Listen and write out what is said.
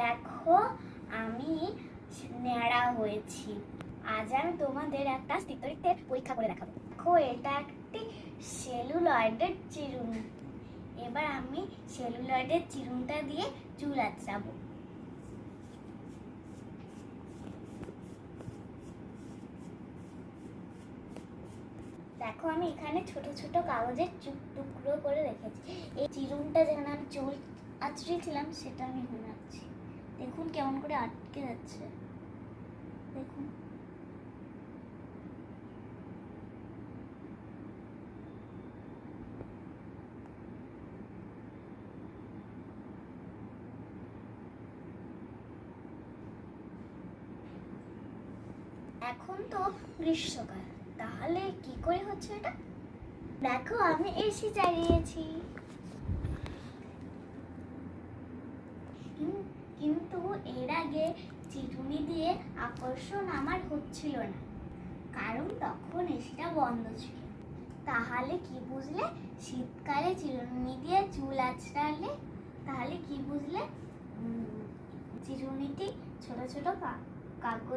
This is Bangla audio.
দেখো আমি ন্যাড়া হয়েছি। আজ আমি তোমাদের একটা স্থিতরিক্তের পরীক্ষা করে দেখাবো। দেখো এটা একটি সেলুলয়েডের চিরুনি। এবার আমি সেলুলয়েডের চিরুনিটা দিয়ে চুল আঁচড়াবো। দেখো আমি এখানে ছোট ছোট কাগজের টুকরো করে রেখেছি। এই চিরুনিটা যেখানে আমি চুল আঁচড়িয়েছিলাম সেটা আমি এখানে রাখছি। দেখুন কেমন করে আটকে যাচ্ছে, দেখুন। এখন তো গ্রীষ্মকাল, তাহলে কি করে হচ্ছে এটা? দেখো আমি এসি চালিয়েছি, কিন্তু এর আগে চিরুনি দিয়ে আকর্ষণ আমার হচ্ছিল না, কারণ তখন এসিটা বন্ধ ছিল। তাহলে কি বুঝলে শীতকালে চিরুনি দিয়ে চুল আঁচড়ালে? তাহলে কি বুঝলে চিরুনিটি ছোট ছোট কাগজ